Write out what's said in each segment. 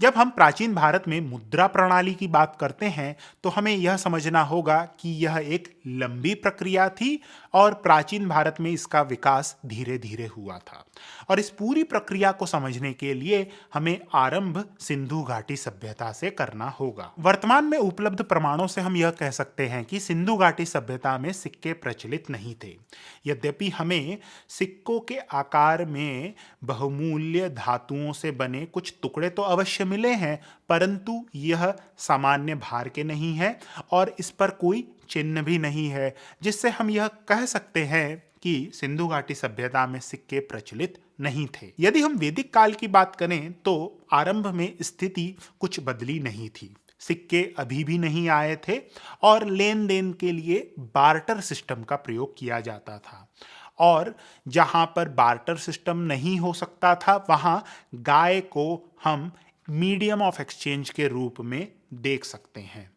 जब हम प्राचीन भारत में मुद्रा प्रणाली की बात करते हैं तो हमें यह समझना होगा कि यह एक लंबी प्रक्रिया थी और प्राचीन भारत में इसका विकास धीरे धीरे हुआ था। और इस पूरी प्रक्रिया को समझने के लिए हमें आरंभ सिंधु घाटी सभ्यता से करना होगा। वर्तमान में उपलब्ध प्रमाणों से हम यह कह सकते हैं कि सिंधु घाटी सभ्यता में सिक्के प्रचलित नहीं थे। यद्यपि हमें सिक्कों के आकार में बहुमूल्य धातुओं से बने कुछ टुकड़े तो अवश्य मिले हैं, परंतु यह सामान्य भार के नहीं है और इस पर कोई चिन्ह भी नहीं है, जिससे हम यह कह सकते हैं कि सिंधु घाटी सभ्यता में सिक्के प्रचलित नहीं थे। यदि हम वैदिक काल की बात करें तो आरंभ में स्थिति कुछ बदली नहीं थी। सिक्के अभी भी नहीं आए थे और लेन देन के लिए बार्टर सिस्टम का प्रयोग किया जाता था। और जहां पर बार्टर सिस्टम नहीं हो सकता था वहां गाय को हम मीडियम ऑफ एक्सचेंज के रूप में देख सकते हैं।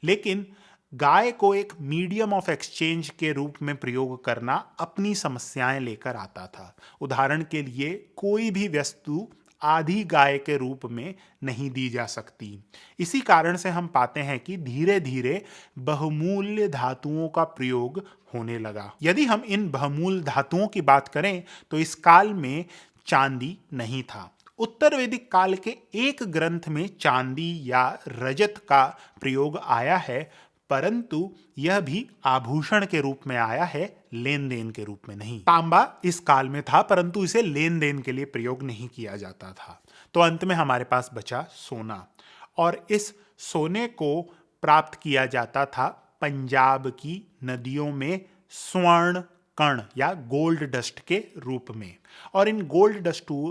लेकिन गाय को एक मीडियम ऑफ एक्सचेंज के रूप में प्रयोग करना अपनी समस्याएं लेकर आता था। उदाहरण के लिए कोई भी वस्तु आधी गाय के रूप में नहीं दी जा सकती। इसी कारण से हम पाते हैं कि धीरे धीरे बहुमूल्य धातुओं का प्रयोग होने लगा। यदि हम इन बहुमूल्य धातुओं की बात करें तो इस काल में चांदी नहीं था। उत्तर वैदिक काल के एक ग्रंथ में चांदी या रजत का प्रयोग आया है, परंतु यह भी आभूषण के रूप में आया है, लेन देन के रूप में नहीं। तांबा इस काल में था परंतु इसे लेन देन के लिए प्रयोग नहीं किया जाता था। तो अंत में हमारे पास बचा सोना, और इस सोने को प्राप्त किया जाता था पंजाब की नदियों में स्वर्ण कण या गोल्ड डस्ट के रूप में। और इन गोल्ड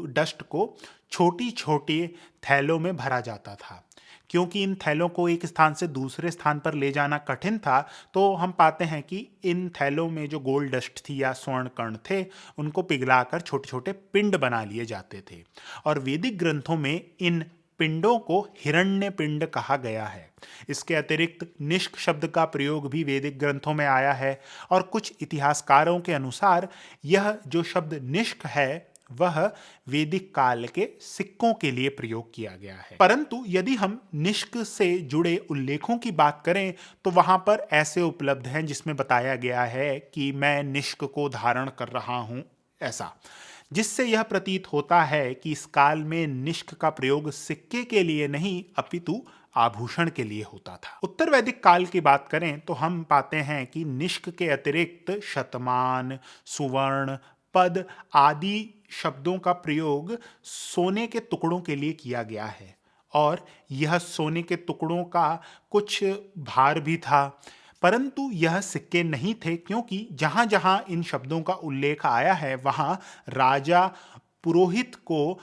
डस्ट को छोटी छोटी थैलों में भरा जाता था। क्योंकि इन थैलों को एक स्थान से दूसरे स्थान पर ले जाना कठिन था, तो हम पाते हैं कि इन थैलों में जो गोल्ड डस्ट थी या स्वर्ण कण थे, उनको पिघलाकर छोटे छोटे पिंड बना लिए जाते थे। और वैदिक ग्रंथों में इन पिंडों को हिरण्य पिंड कहा गया है। इसके अतिरिक्त निष्क शब्द का प्रयोग भी वैदिक ग्रंथों में आया है, और कुछ इतिहासकारों के अनुसार यह जो शब्द निष्क है वह वैदिक काल के सिक्कों के लिए प्रयोग किया गया है। परंतु यदि हम निष्क से जुड़े उल्लेखों की बात करें तो वहां पर ऐसे उपलब्ध हैं जिसमें बताया गया है कि मैं निष्क को धारण कर रहा हूं, ऐसा, जिससे यह प्रतीत होता है कि इस काल में निष्क का प्रयोग सिक्के के लिए नहीं अपितु आभूषण के लिए होता था। उत्तर वैदिक काल की बात करें तो हम पाते हैं कि निष्क के अतिरिक्त शतमान, सुवर्ण, पद आदि शब्दों का प्रयोग सोने के टुकड़ों के लिए किया गया है, और यह सोने के टुकड़ों का कुछ भार भी था। परंतु यह सिक्के नहीं थे, क्योंकि जहां जहां इन शब्दों का उल्लेख आया है वहां राजा पुरोहित को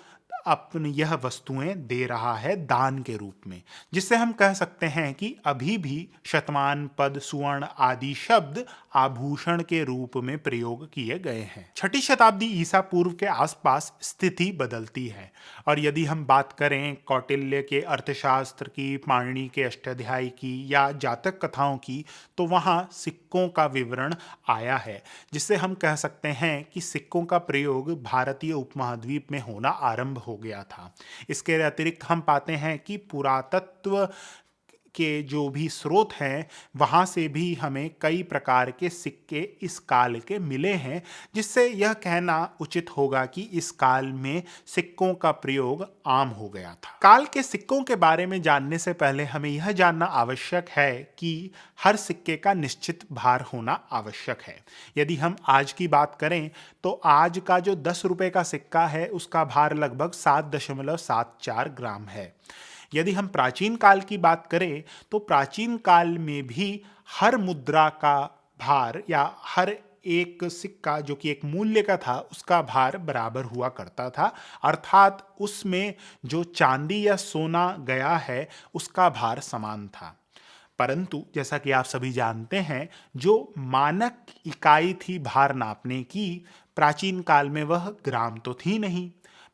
अपनी यह वस्तुएं दे रहा है दान के रूप में, जिससे हम कह सकते हैं कि अभी भी शतमान, पद, सुवर्ण आदि शब्द आभूषण के रूप में प्रयोग किए गए हैं। छठी शताब्दी ईसा पूर्व के आसपास स्थिति बदलती है, और यदि हम बात करें कौटिल्य के अर्थशास्त्र की, पाणिनि के अष्टाध्यायी की या जातक कथाओं की, तो वहां सिक्कों का विवरण आया है, जिससे हम कह सकते हैं कि सिक्कों का प्रयोग भारतीय उपमहाद्वीप में होना आरंभ हो गया था। इसके अतिरिक्त हम पाते हैं कि पुरातत्व के जो भी स्रोत हैं वहाँ से भी हमें कई प्रकार के सिक्के इस काल के मिले हैं, जिससे यह कहना उचित होगा कि इस काल में सिक्कों का प्रयोग आम हो गया था। काल के सिक्कों के बारे में जानने से पहले हमें यह जानना आवश्यक है कि हर सिक्के का निश्चित भार होना आवश्यक है। यदि हम आज की बात करें तो आज का जो 10 रुपये का सिक्का है उसका भार लगभग 7.74 ग्राम है। यदि हम प्राचीन काल की बात करें तो प्राचीन काल में भी हर मुद्रा का भार या हर एक सिक्का जो कि एक मूल्य का था उसका भार बराबर हुआ करता था, अर्थात उसमें जो चांदी या सोना गया है उसका भार समान था। परंतु जैसा कि आप सभी जानते हैं, जो मानक इकाई थी भार नापने की, प्राचीन काल में वह ग्राम तो थी नहीं,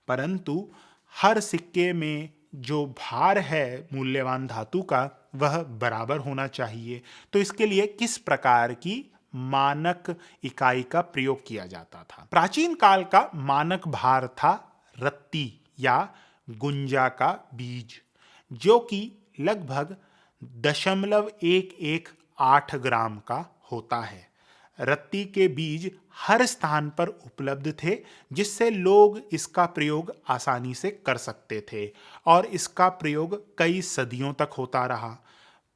परंतु हर सिक्के में जो भार है मूल्यवान धातु का वह बराबर होना चाहिए। तो इसके लिए किस प्रकार की मानक इकाई का प्रयोग किया जाता था? प्राचीन काल का मानक भार था रत्ती या गुंजा का बीज, जो कि लगभग 0.118 ग्राम का होता है। रत्ती के बीज हर स्थान पर उपलब्ध थे, जिससे लोग इसका प्रयोग आसानी से कर सकते थे और इसका प्रयोग कई सदियों तक होता रहा।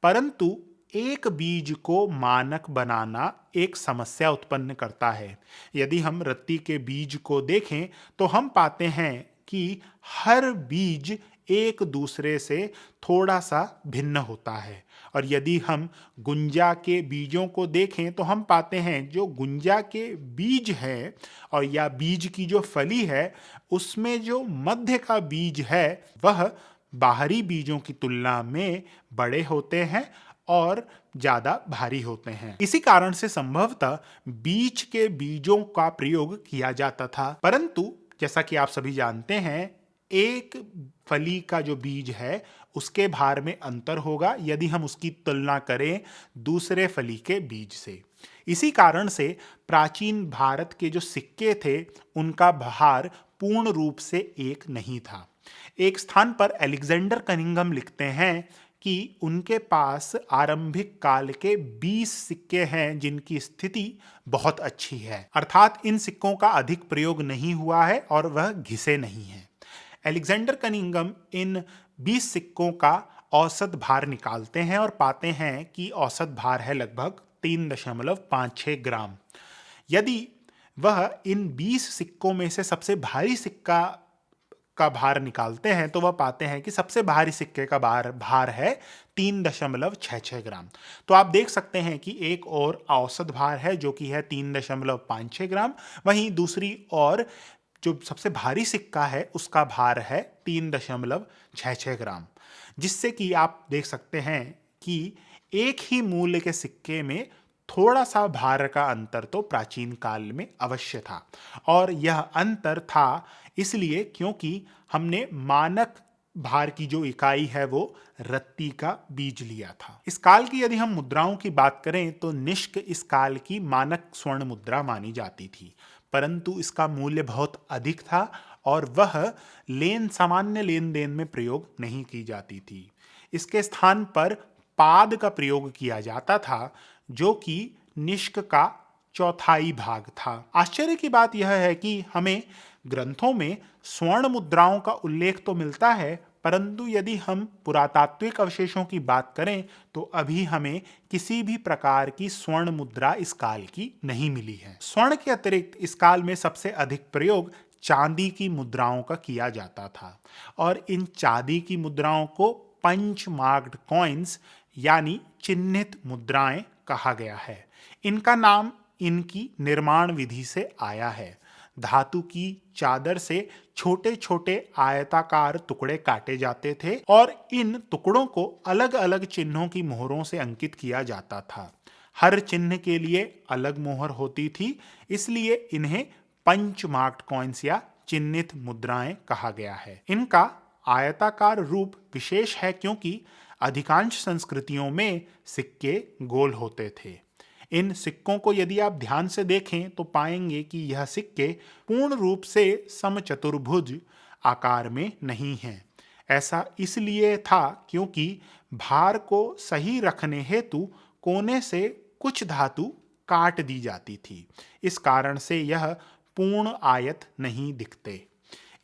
परंतु एक बीज को मानक बनाना एक समस्या उत्पन्न करता है। यदि हम रत्ती के बीज को देखें तो हम पाते हैं कि हर बीज एक दूसरे से थोड़ा सा भिन्न होता है, और यदि हम गुंजा के बीजों को देखें तो हम पाते हैं जो गुंजा के बीज है और या बीज की जो फली है, उसमें जो मध्य का बीज है वह बाहरी बीजों की तुलना में बड़े होते हैं और ज्यादा भारी होते हैं। इसी कारण से संभवतः बीज के बीजों का प्रयोग किया जाता था। परंतु जैसा कि आप सभी जानते हैं, एक फली का जो बीज है उसके भार में अंतर होगा यदि हम उसकी तुलना करें दूसरे फली के बीज से। इसी कारण से प्राचीन भारत के जो सिक्के थे उनका भार पूर्ण रूप से एक नहीं था। एक स्थान पर अलेक्जेंडर कनिंघम लिखते हैं कि उनके पास आरंभिक काल के 20 सिक्के हैं जिनकी स्थिति बहुत अच्छी है, अर्थात इन सिक्कों का अधिक प्रयोग नहीं हुआ है और वह घिसे नहीं हैं। अलेक्जेंडर कनिंघम इन 20 सिक्कों का औसत भार निकालते हैं और पाते हैं कि औसत भार है लगभग 3.56 ग्राम। यदि वह इन 20 सिक्कों में से सबसे भारी सिक्का का भार निकालते हैं तो वह पाते हैं कि सबसे भारी सिक्के का भार है 3.66 ग्राम। तो आप देख सकते हैं कि एक और औसत भार है जो कि है 3.56 ग्राम, वहीं दूसरी और जो सबसे भारी सिक्का है उसका भार है 3.66 ग्राम, जिससे कि आप देख सकते हैं कि एक ही मूल्य के सिक्के में थोड़ा सा भार का अंतर तो प्राचीन काल में अवश्य था, और यह अंतर था इसलिए क्योंकि हमने मानक भार की जो इकाई है वो रत्ती का बीज लिया था। इस काल की यदि हम मुद्राओं की बात करें तो निष्क इस काल की मानक स्वर्ण मुद्रा मानी जाती थी, परंतु इसका मूल्य बहुत अधिक था और वह सामान्य लेन देन में प्रयोग नहीं की जाती थी। इसके स्थान पर पाद का प्रयोग किया जाता था, जो कि निष्क का चौथाई भाग था। आश्चर्य की बात यह है कि हमें ग्रंथों में स्वर्ण मुद्राओं का उल्लेख तो मिलता है, परंतु यदि हम पुरातात्विक अवशेषों की बात करें तो अभी हमें किसी भी प्रकार की स्वर्ण मुद्रा इस काल की नहीं मिली है। स्वर्ण के अतिरिक्त इस काल में सबसे अधिक प्रयोग चांदी की मुद्राओं का किया जाता था, और इन चांदी की मुद्राओं को पंच मार्क्ड कॉइन्स यानी चिन्हित मुद्राएं कहा गया है। इनका नाम इनकी निर्माण विधि से आया है। धातु की चादर से छोटे छोटे आयताकार टुकड़े काटे जाते थे और इन टुकड़ों को अलग अलग चिन्हों की मोहरों से अंकित किया जाता था। हर चिन्ह के लिए अलग मोहर होती थी, इसलिए इन्हें पंच मार्क्ड कॉइन्स या चिन्हित मुद्राएं कहा गया है। इनका आयताकार रूप विशेष है क्योंकि अधिकांश संस्कृतियों में सिक्के गोल होते थे। इन सिक्कों को यदि आप ध्यान से देखें तो पाएंगे कि यह सिक्के पूर्ण रूप से समचतुर्भुज आकार में नहीं हैं। ऐसा इसलिए था क्योंकि भार को सही रखने हेतु कोने से कुछ धातु काट दी जाती थी। इस कारण से यह पूर्ण आयत नहीं दिखते।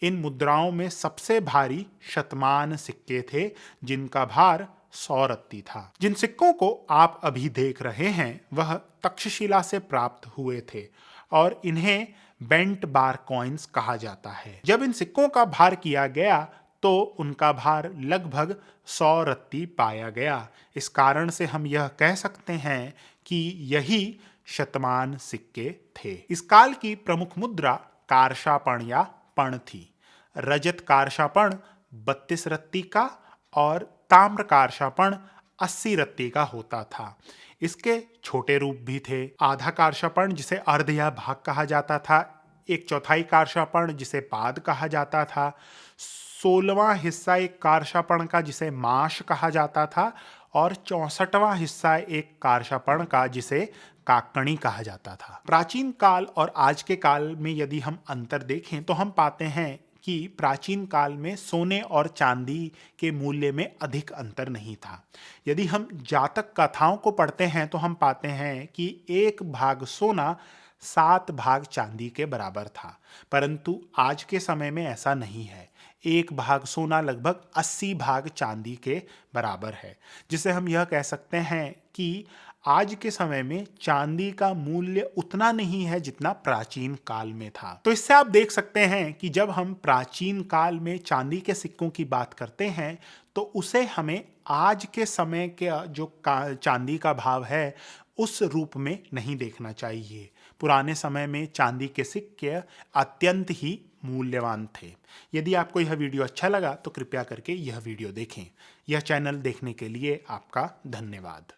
इन मुद्राओं में सबसे भारी शतमान सिक्के थे जिनका भार 100 रत्ती था। जिन सिक्कों को आप अभी देख रहे हैं वह तक्षशिला से प्राप्त हुए थे और इन्हें बेंट बार कॉइन्स कहा जाता है। जब इन सिक्कों का भार किया गया तो उनका भार लगभग 100 रत्ती पाया गया। इस कारण से हम यह कह सकते हैं कि यही शतमान सिक्के थे। इस काल की प्रमुख मुद्रा कारशापण या पण थी। रजत कारशापण 32 रत्ती का और ताम्र कारशापण 80 रत्ती का होता था। इसके छोटे रूप भी थे। आधा कारशापण जिसे अर्ध या भाग कहा जाता था, 1/4 कारशापण जिसे पाद कहा जाता था, 16वां हिस्सा एक कारशापण का जिसे माश कहा जाता था और 64वां हिस्सा एक कारशापण का जिसे काकणी कहा जाता था। प्राचीन काल और आज के काल में यदि हम अंतर देखें तो हम पाते हैं कि प्राचीन काल में सोने और चांदी के मूल्य में अधिक अंतर नहीं था। यदि हम जातक कथाओं को पढ़ते हैं तो हम पाते हैं कि 1 भाग सोना 7 भाग चांदी के बराबर था, परंतु आज के समय में ऐसा नहीं है। 1 भाग सोना लगभग 80 भाग चांदी के बराबर है, जिसे हम यह कह सकते हैं कि आज के समय में चांदी का मूल्य उतना नहीं है जितना प्राचीन काल में था। तो इससे आप देख सकते हैं कि जब हम प्राचीन काल में चांदी के सिक्कों की बात करते हैं तो उसे हमें आज के समय के जो चांदी का भाव है उस रूप में नहीं देखना चाहिए। पुराने समय में चांदी के सिक्के अत्यंत ही मूल्यवान थे। यदि आपको यह वीडियो अच्छा लगा तो कृपया करके यह वीडियो देखें। यह चैनल देखने के लिए आपका धन्यवाद।